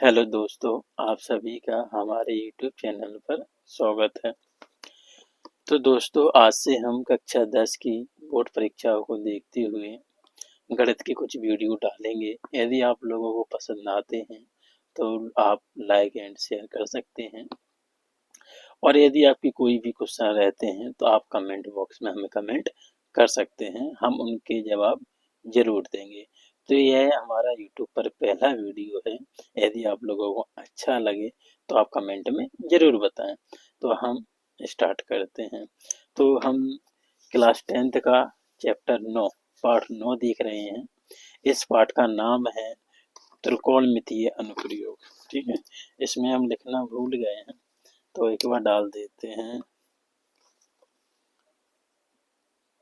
Hello दोस्तों, आप सभी का हमारे YouTube चैनल पर स्वागत है। तो दोस्तों, आज से हम कक्षा 10 की बोर्ड परीक्षाओं को देखते हुए गणित की कुछ वीडियो डालेंगे। यदि आप लोगों को पसंद आते हैं तो आप लाइक एंड शेयर कर सकते हैं, और यदि आपकी कोई भी क्वेश्चन रहते हैं तो आप कमेंट बॉक्स में हमें कमेंट कर सकते हैं, हम उनके जवाब जरूर देंगे। तो यह हमारा यूट्यूब पर पहला वीडियो है। यदि आप लोगों को अच्छा लगे तो आप कमेंट में ज़रूर बताएं। तो हम स्टार्ट करते हैं। तो हम क्लास 10th का चैप्टर 9 पाठ 9 देख रहे हैं। इस पाठ का नाम है त्रिकोणमितीय अनुप्रयोग। ठीक है, इसमें हम लिखना भूल गए हैं तो एक बार डाल देते हैं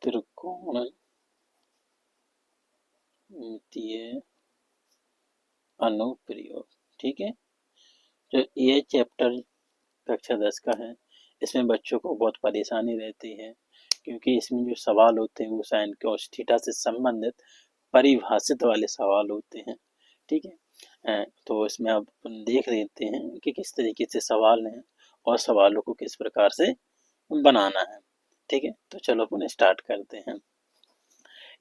त्रिकोणमितीय अनुप्रयोग। ठीक है, तो ये चैप्टर कक्षा 10 का है। इसमें बच्चों को बहुत परेशानी रहती है क्योंकि इसमें जो सवाल होते हैं वो साइन कॉस थीटा से संबंधित परिभाषित वाले सवाल होते हैं। ठीक है, तो इसमें आप देख लेते हैं कि किस तरीके से सवाल हैं और सवालों को किस प्रकार से बनाना है। ठीक है, तो चलो अपन स्टार्ट करते हैं।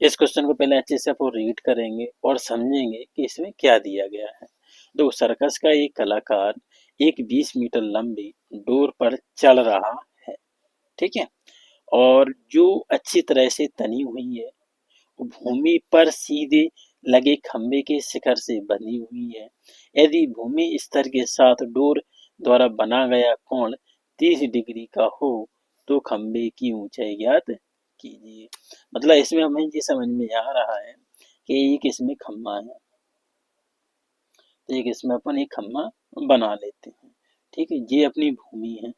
इस क्वेश्चन को पहले अच्छे से अपन रीड करेंगे और समझेंगे कि इसमें क्या दिया गया है। तो सर्कस का एक कलाकार एक 20 मीटर लंबी डोर पर चढ़ रहा है। ठीक है, और जो अच्छी तरह से तनी हुई है, भूमि पर सीधे लगे खंभे के शिखर से बंधी हुई है। यदि भूमि स्तर के साथ डोर द्वारा बना गया कोण 30 डिग्री का हो तो खंभे की ऊंचाई ज्ञात कीजिए। मतलब इसमें हमें ये समझ में आ रहा है कि एक इसमें खंभा है, तो एक इसमें अपन एक खंभा बना लेते हैं। ठीक है, ये अपनी भूमि है।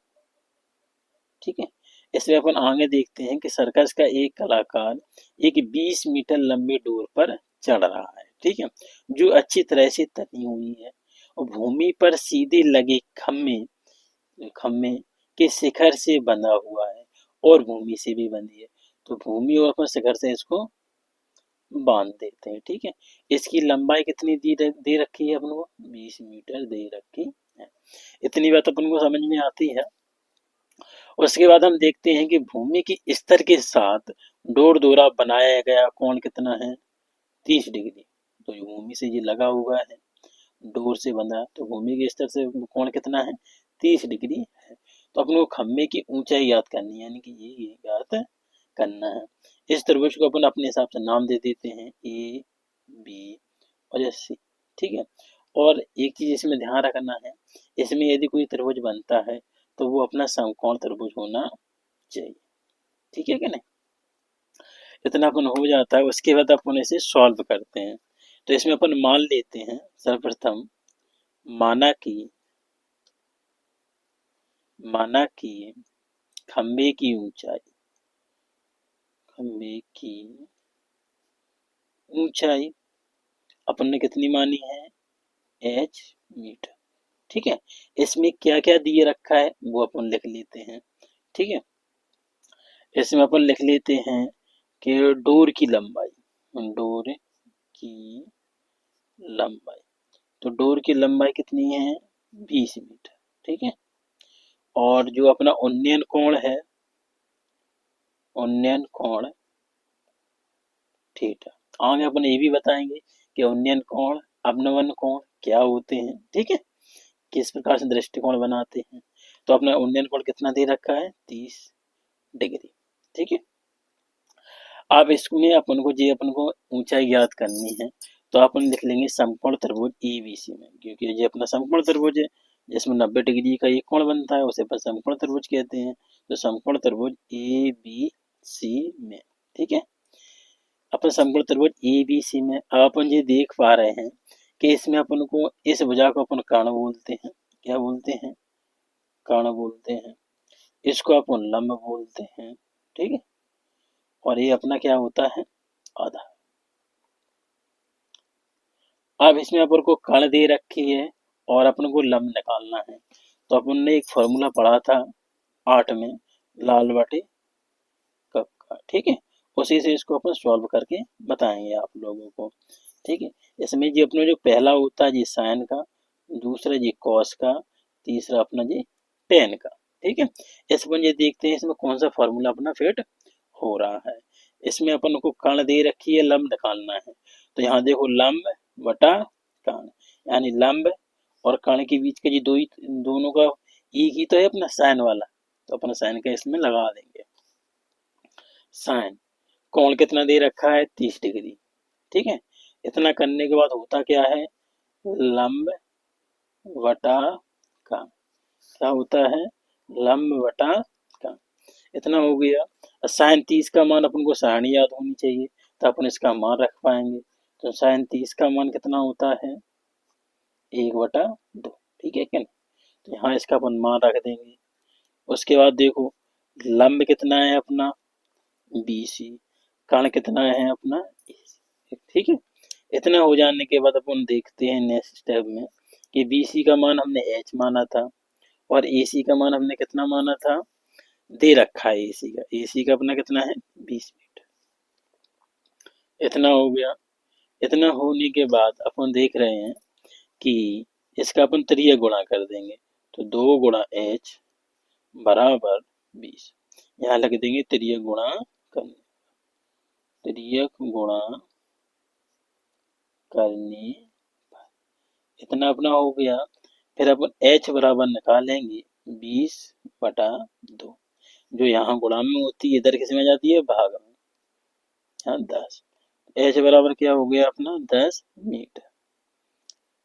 ठीक है, इसमें अपन आगे देखते हैं कि सर्कस का एक कलाकार एक 20 मीटर लंबी डोर पर चढ़ रहा है। ठीक है, जो अच्छी तरह से तनी हुई है और भूमि पर सीधे लगे खम्भे खम्भे के शिखर से बंधा हुआ है और भूमि से भी बंधी है। तो भूमि और अपन शिखर से इसको बांध देते हैं। ठीक है, इसकी लंबाई कितनी दे रखी है अपन को? 20 मीटर दे रखी है। इतनी बात अपन को समझ में आती है। उसके बाद हम देखते हैं कि भूमि की स्तर के साथ डोर द्वारा बनाया गया कोण कितना है? 30 डिग्री। तो जो भूमि से ये लगा हुआ है, डोर से बंधा, तो भूमि के स्तर से कोण कितना है? 30 डिग्री है। तो अपने को खम्भे की ऊंचाई याद करनी है, यानी कि ये याद करना है। इस त्रिभुज को अपन अपने हिसाब से नाम दे देते हैं ए, बी और सी। ठीक है, और एक चीज इसमें ध्यान रखना है, इसमें यदि कोई त्रिभुज बनता है तो वो अपना समकोण त्रिभुज होना चाहिए। ठीक है कि नहीं? इतना अपन हो जाता है। उसके बाद अपन इसे सॉल्व करते हैं। तो इसमें अपन मान लेते हैं, सर्वप्रथम माना कि खंबे की ऊंचाई अपन ने कितनी मानी है? h metre. ठीक है, इसमें क्या क्या दिए रखा है वो अपन लिख लेते हैं। ठीक है, इसमें अपन लिख लेते हैं कि डोर की लंबाई, तो डोर की लंबाई कितनी है? 20 मीटर। ठीक है, और जो अपना उन्नयन कोण है, उन्नयन कोण थीटा। आगे अपन ये भी बताएंगे कि उन्नयन कोण अवनमन कोण क्या होते हैं। ठीक है, किस प्रकार से दृष्टिकोण बनाते हैं। तो अपना उन्नयन कोण कितना दे रखा है? 30 डिग्री। ठीक है, अब इसमें अपन को ऊंचाई ज्ञात करनी है। तो अपन लिख लेंगे समकोण त्रिभुज एबीसी में, क्योंकि ये अपना समकोण त्रिभुज है जिसमें 90 डिग्री का एक कोण बनता है, उसे अपन समकोण त्रिभुज कहते हैं। तो समकोण त्रिभुज ए बी सी में। ठीक है, अपन समकोण त्रिभुज ए बी सी में अब अपन ये देख पा रहे हैं कि इसमें अपन को इस भुजा को अपन कर्ण बोलते हैं। क्या बोलते हैं? कर्ण बोलते हैं। इसको अपन लंब बोलते हैं। ठीक है, और ये अपना क्या होता है? आधा। अब इसमें अपन को कर्ण दे रखी है और अपन को लंब निकालना है। तो अपन ने एक फॉर्मूला पढ़ा था 8 में, लाल बटे कप का। ठीक है, उसी से इसको अपन सॉल्व करके बताएंगे आप लोगों को। ठीक है, इसमें जो अपना जो पहला होता है जी साइन का, दूसरा जी कॉस का, तीसरा अपना जी टेन का। ठीक है, इस अपन ये देखते हैं इसमें कौन सा फॉर्मूला अपना फिट हो रहा है। इसमें अपन को कर्ण दे रखी है, लंब निकालना है। तो यहाँ देखो लंब बटा कर्ण, यानी लंब और कर्ण के बीच का जी दोनों का एक ही तो है अपना साइन वाला, तो अपना साइन का इसमें लगा देंगे। साइन, कोण कितना दे रखा है 30 डिग्री। ठीक है, इतना करने के बाद होता क्या है, लंब वटा का, क्या होता है, लंब वटा का, इतना हो गया। साइन 30 का मान अपन को सारणी याद होनी चाहिए, तो अपन इसका मान रख पाएंगे। तो साइन 30 का मान कितना होता है, 1/2। ठीक है क्या, तो यहाँ इसका अपन मान रख देंगे। उसके बाद देखो लंब कितना है अपना BC, कर्ण कितना है अपना AC। ठीक है, इतना हो जाने के बाद अपन देखते हैं नेक्स्ट स्टेप में कि BC का मान हमने H माना था और AC का मान हमने कितना माना था, दे रखा है AC का अपना कितना है 20 मीटर। इतना हो गया। इतना होने के बाद अपन देख रहे हैं कि इसका अपन त्रियक गुणा कर देंगे, तो 2 गुणा H बराबर 20। यहाँ लग देंगे त्रियक गुणा करने, त्रियक गुणा करने, इतना अपना हो गया। फिर अपन H बराबर निकालेंगे 20/2, जो यहाँ गुणा में होती है इधर किस में जाती है, भाग में, यहाँ 10। H बराबर क्या हो गया अपना 10 मीटर।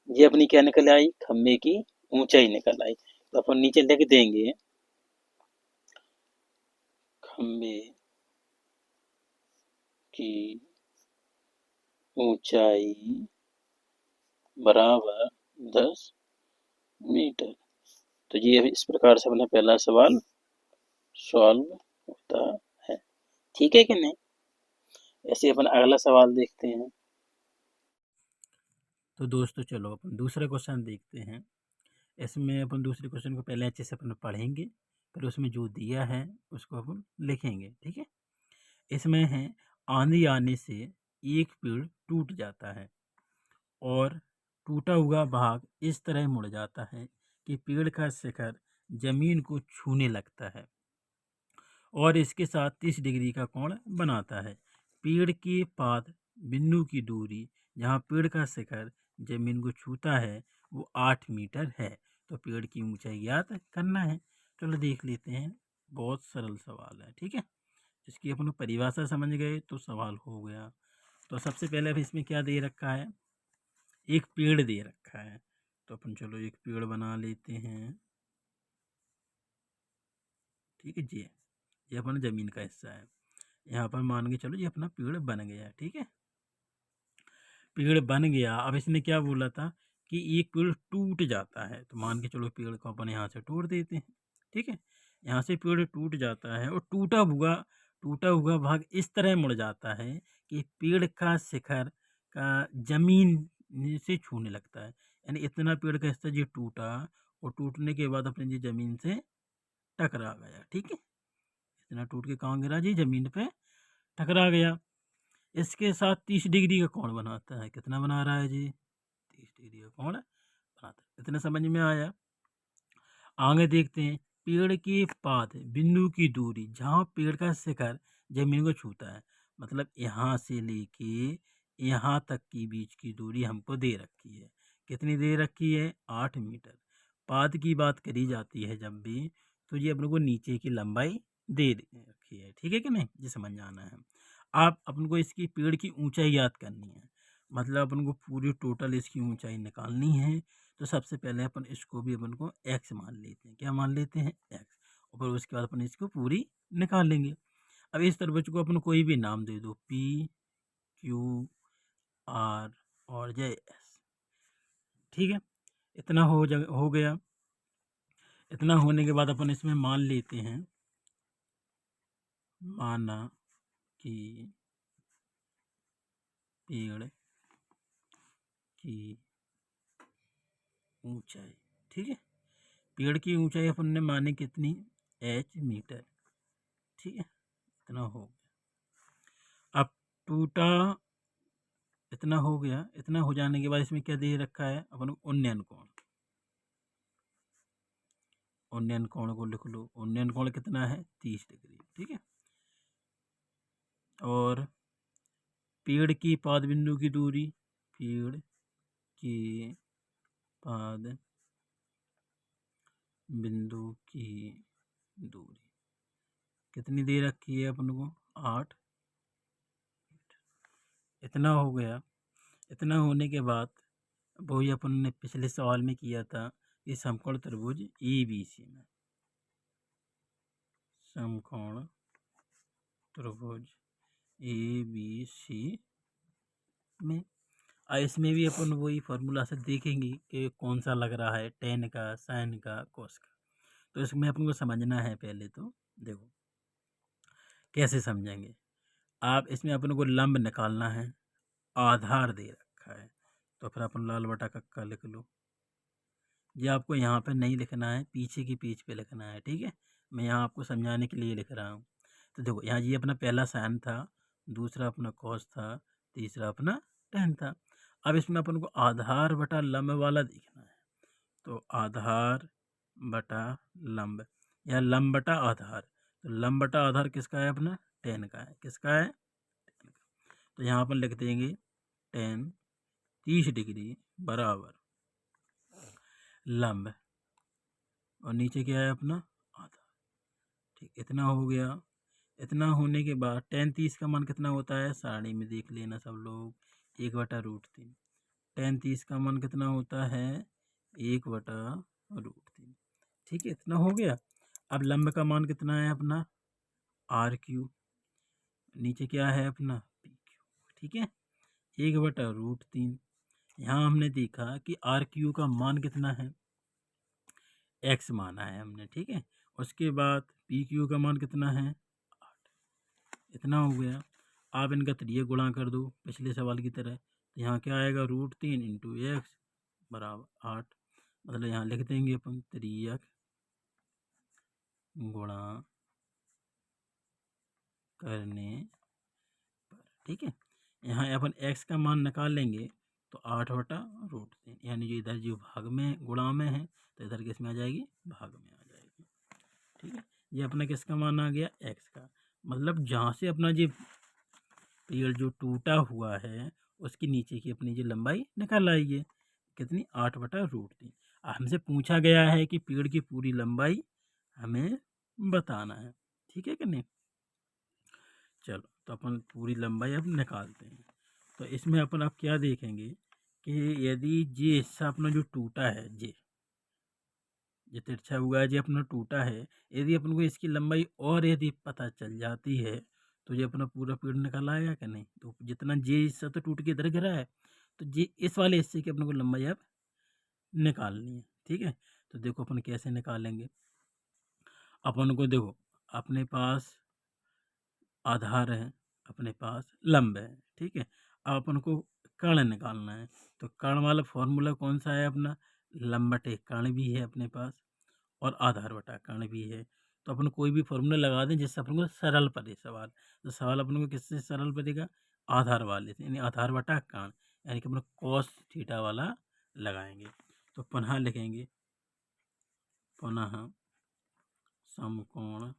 ये अपनी क्या निकल आई, खंबे की ऊंचाई निकल आई। तो अपन नीचे लिख देंगे खंबे की ऊंचाई बराबर 10 मीटर। तो ये इस प्रकार से अपना पहला सवाल सॉल्व होता है। ठीक है कि नहीं, ऐसे अपन अगला सवाल देखते हैं। तो दोस्तों चलो अपन दूसरा क्वेश्चन देखते हैं। इसमें अपन दूसरे क्वेश्चन को पहले अच्छे से अपन पढ़ेंगे, फिर उसमें जो दिया है उसको अपन लिखेंगे। ठीक है, इसमें है आंधी आने से एक पेड़ टूट जाता है और टूटा हुआ भाग इस तरह मुड़ जाता है कि पेड़ का शिखर जमीन को छूने लगता है और इसके साथ 30 डिग्री का कोण बनाता है। पेड़ के पाद बिंदु की दूरी जहाँ पेड़ का शिखर जमीन को छूता है वो 8 मीटर है। तो पेड़ की ऊंचाई ज्ञात करना है। चलो देख लेते हैं, बहुत सरल सवाल है। ठीक है, इसकी अपन परिभाषा समझ गए तो सवाल हो गया। तो सबसे पहले अब इसमें क्या दे रखा है, एक पेड़ दे रखा है। तो अपन चलो एक पेड़ बना लेते हैं। ठीक है जी, ये अपना जमीन का हिस्सा है। यहाँ पर मान के चलो ये अपना पेड़ बन गया। ठीक है, पेड़ बन गया। अब इसने क्या बोला था कि एक पेड़ टूट जाता है, तो मान के चलो पेड़ को अपन यहाँ से तोड़ देते हैं। ठीक है, यहाँ से पेड़ टूट जाता है और टूटा हुआ भाग इस तरह मुड़ जाता है कि पेड़ का शिखर का जमीन से छूने लगता है। यानी इतना पेड़ का हिस्सा जो टूटा और टूटने के बाद अपने जी जमीन से टकरा गया। ठीक है, इतना टूट के कहाँ गिरा जी, जमीन पे टकरा गया। इसके साथ 30 डिग्री का कोण बनाता है। कितना बना रहा है जी, 30 डिग्री का कोण बनाता है। इतना समझ में आया। आगे देखते हैं, पेड़ के पाद बिंदु की दूरी जहाँ पेड़ का शिखर जमीन को छूता है, मतलब यहाँ से लेके यहाँ तक की बीच की दूरी हमको दे रखी है। कितनी दे रखी है, 8 मीटर। पाद की बात करी जाती है जब भी, तो ये अपने को नीचे की लंबाई दे रखी है। ठीक है कि नहीं, ये समझ जाना है। आप अपन को इसकी पेड़ की ऊंचाई याद करनी है, मतलब अपन को पूरी टोटल इसकी ऊंचाई निकालनी है। तो सबसे पहले अपन इसको भी अपन को x मान लेते हैं। क्या मान लेते हैं, x। और फिर उसके बाद अपन इसको पूरी निकाल लेंगे। अब इस तरबुज को अपन कोई भी नाम दे दो, P Q R और JS। ठीक है, इतना हो गया। इतना होने के बाद अपन इसमें मान लेते हैं, माना कि पेड़ की ऊंचाई, ठीक है, पेड़ की ऊंचाई अपन ने मानी कितनी, h मीटर। ठीक है, इतना हो गया। अब टूटा, इतना हो गया। इतना हो जाने के बाद इसमें क्या दे रखा है अपन को, उन्नयन कोण। उन्नयन कोण को लिख लो। उन्नयन कोण कितना है 30 डिग्री। ठीक है। और पेड़ की पाद बिंदु की दूरी, पेड़ की पाद बिंदु की दूरी कितनी दे रखी है अपन को 8। इतना हो गया। इतना होने के बाद वही अपन ने पिछले सवाल में किया था कि समकोण त्रिभुज ABC में, समकोण त्रिभुज ABC में इसमें भी अपन वही फार्मूला से देखेंगे कि कौन सा लग रहा है, टेन का, साइन का, कोस का। तो इसमें अपन को समझना है। पहले तो देखो कैसे समझेंगे। आप इसमें अपन को लंब निकालना है, आधार दे रखा है, तो फिर अपन लाल बटा कक्का लिख लो। ये आपको यहाँ पे नहीं लिखना है, पीछे की पेज पे लिखना है। ठीक है। मैं यहाँ आपको समझाने के लिए लिख रहा हूँ। तो देखो यहाँ ये अपना पहला साइन था, दूसरा अपना कॉस था, तीसरा अपना टेन था। अब इसमें अपन को आधार बटा लंब वाला देखना है। तो आधार बटा लंब या लंब बटा आधार। तो लंब बटा आधार किसका है अपना 10 का है। किसका है 10 का। तो यहाँ पर लिख देंगे 10 30 डिग्री बराबर लंब और नीचे क्या है अपना आधार। ठीक, इतना हो गया। इतना होने के बाद 10 30 का मान कितना होता है, सारणी में देख लेना सब लोग, 1/√3। 10 30 का मान कितना होता है 1/√3। ठीक है, इतना हो गया। अब लंब का मान कितना है अपना RQ, नीचे क्या है अपना PQ। ठीक है, 1/√3। यहाँ हमने देखा कि RQ का मान कितना है, x माना है हमने। ठीक है, उसके बाद PQ का मान कितना है 8। इतना हो गया। आप इनका त्रिय गुणा कर दो पिछले सवाल की तरह। तो यहाँ क्या आएगा √3 इंटू x बराबर 8। मतलब यहाँ लिख देंगे अपन त्रियक गुणा करने पर। ठीक है, यहाँ अपन x का मान निकाल लेंगे तो 8/√3, यानी जो इधर जो भाग में गुणा में है तो इधर किस में आ जाएगी, भाग में आ जाएगी। ठीक है, ये अपना किसका मान आ गया x का। मतलब जहाँ से अपना जो पेड़ जो टूटा हुआ है उसके नीचे की अपनी जो लंबाई निकाल आइए, कितनी 8/√3। हमसे पूछा गया है कि पेड़ की पूरी लंबाई हमें बताना है। ठीक है कि नहीं। चलो तो अपन पूरी लंबाई अब निकालते हैं। तो इसमें अपन अब क्या देखेंगे कि यदि ये हिस्सा अपना जो टूटा है, ये तिरछा हुआ है, जो अपना टूटा है, यदि अपन को इसकी लंबाई और यदि पता चल जाती है तो ये अपना पूरा पेड़ निकल आएगा कि नहीं। तो जितना ये हिस्सा तो टूट के इधर गिरा है, तो ये इस वाले हिस्से की अपन को लंबाई अब निकालनी है। ठीक है, तो देखो अपन कैसे निकालेंगे। अपन को देखो अपने पास आधार है, अपने पास लंब है। ठीक है, अब अपन को कर्ण निकालना है। तो कर्ण वाला फॉर्मूला कौन सा है अपना, लंब बटे कर्ण भी है अपने पास और आधार बटा कर्ण भी है। तो अपन कोई भी फॉर्मूला लगा दें जिससे अपन को सरल पड़े सवाल। तो सवाल अपन को किससे सरल पड़ेगा, आधार वाले से, यानी आधार बटा कर्ण, यानी कि अपन cos थीटा वाला लगाएंगे। तो पुनः लिखेंगे, पुनः समकोण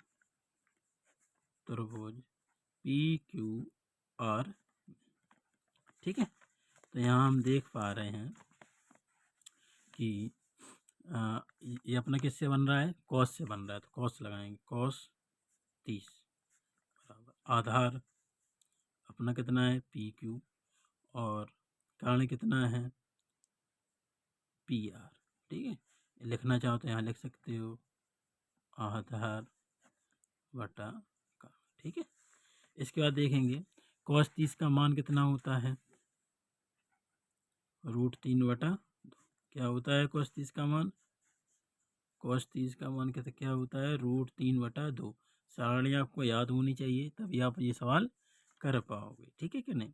त्रिभुज PQR। ठीक है, तो यहाँ हम देख पा रहे हैं कि ये अपना किससे बन रहा है, cos से बन रहा है। तो cos लगाएंगे, cos 30 बराबर आधार अपना कितना है PQ और कर्ण कितना है PR। ठीक है, लिखना चाहो तो यहाँ लिख सकते हो आधार बटा कर्ण। ठीक है, इसके बाद देखेंगे cos 30 का मान कितना होता है √3/2। क्या होता है cos 30 का मान, cos 30 का मान क्या होता है √3/2। सारणी आपको याद होनी चाहिए तभी आप ये सवाल कर पाओगे। ठीक है कि नहीं।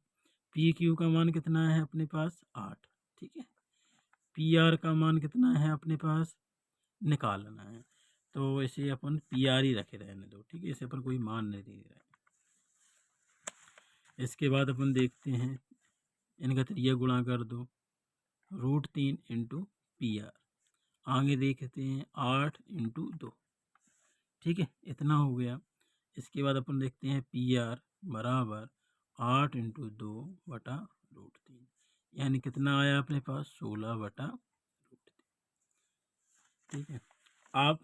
PQ का मान कितना है अपने पास 8। ठीक है, PR का मान कितना है अपने पास निकालना है। तो इसे अपन PR ही रखे रहने दो। ठीक है, इसे अपन कोई मान नहीं दे रहे। इसके बाद अपन देखते हैं इनका त्रिया गुणा कर दो, √3 इंटू PR आगे देखते हैं 8 इंटू 2, ठीक है, इतना हो गया। इसके बाद अपन देखते हैं पी आर बराबर 8 इंटू 2 बटा रूट 3, यानी कितना आया अपने पास 16 बटा रूट 3, ठीक है। आप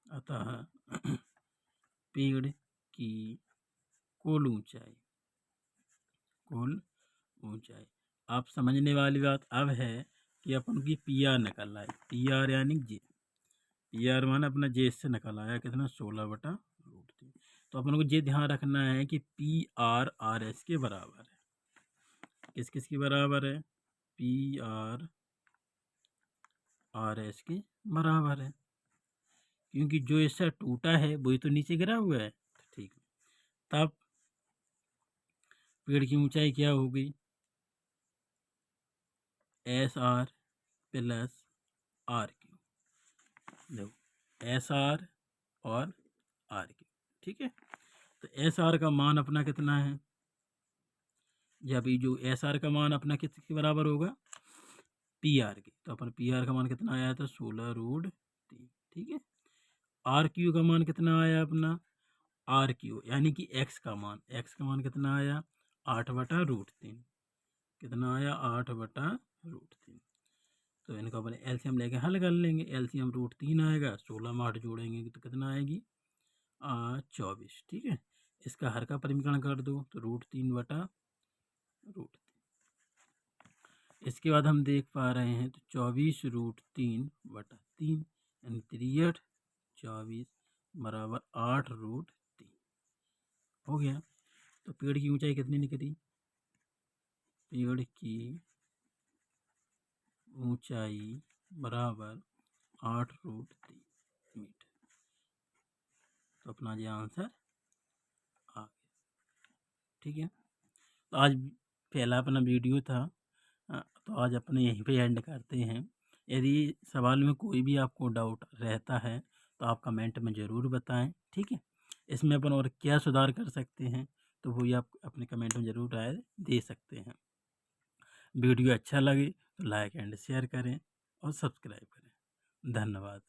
अतः पेड़ की कुल ऊंचाई आप समझने वाली बात अब है कि अपन की पी आर निकल आए, पी आर यानी जे, पी आर मान अपना जे से निकल आया कितना 16 बटा रूट 3। तो अपन को ये ध्यान रखना है कि पी आर आर एस के बराबर है। किस किस के बराबर है? पी आर आर एस के बराबर है, क्योंकि जो इससे टूटा है वही तो नीचे गिरा हुआ है। तो ठीक है, तब पेड़ की ऊंचाई क्या होगी? S R plus R Q, देखो एस आर और आर क्यू, ठीक है। तो एस आर का मान अपना कितना है? जब ये जो एस आर का मान अपना किसके बराबर होगा? पी आर के। तो अपन पी आर का मान कितना आया था? 16 रूट 3, ठीक है। आर क्यू का मान कितना आया अपना? आर क्यू यानी कि एक्स का मान कितना आया? 8 बटा रूट 3, कितना आया? 8 बटा रूट 3। तो इनको अपने एलसीएम लेके हल कर लेंगे। एलसीएम रूट 3 आएगा, 16 में 8 जोड़ेंगे तो कितना आएगी? 24, ठीक है। इसका हर का परिमीकरण कर दो तो रूट 3 बटा रूट 3। इसके बाद हम देख पा रहे हैं तो 24 रूट 3 बटा 3 यानी 3 24 बराबर 8 रूट 3 हो गया। तो पेड़ की ऊंचाई कितनी निकली? पेड़ की ऊंचाई बराबर 8 रूट 3 मीटर। तो अपना ये आंसर आ गया, ठीक है। तो आज पहला अपना वीडियो था, तो आज अपने यहीं पे एंड करते हैं। यदि सवाल में कोई भी आपको डाउट रहता है तो आप कमेंट में ज़रूर बताएं, ठीक है। इसमें अपन और क्या सुधार कर सकते हैं तो वही आप अपने कमेंट में ज़रूर राय दे सकते हैं। वीडियो अच्छा लगे तो लाइक एंड शेयर करें और सब्सक्राइब करें। धन्यवाद।